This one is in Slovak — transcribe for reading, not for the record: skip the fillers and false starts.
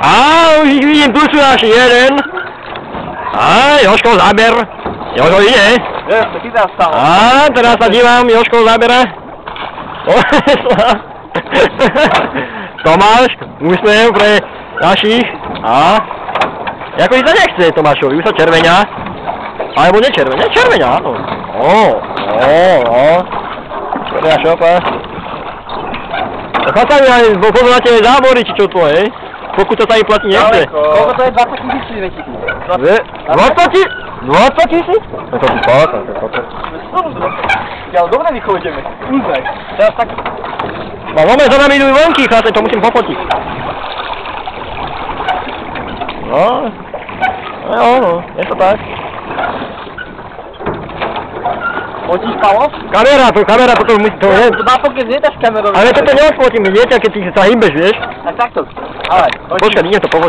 A už ich vidím, tu sú až jeden. A Jožko záber. Jožko ide. A teraz sa dívam, Jožko zábera. Tomáš, úsmev pre našich. A ako sa nechce Tomášovi, už sa červeňa. Alebo nečerveňa, červeňa, áno. Červeňa šopa. Cháca mi aj pozoráte zábory, či čo to je? Pokud to sa im platí nechce. Koľko to je 20 000 večíku? 20 000? No to si páka, to je páka. Ale dobre vychodíme. Úzaj. Teraz tak... No moment, za nami idú vonky, cháte, to musím pofotiť. No, je to tak. Fotíš, Pavlo? Kamera, toto musí, to je... Napokon zvietaš kamerou. Ale toto neodfotím, viete, keď ty sa hýbeš, vieš? Tak takto. Ale. Počkaj, idem to pofotiť.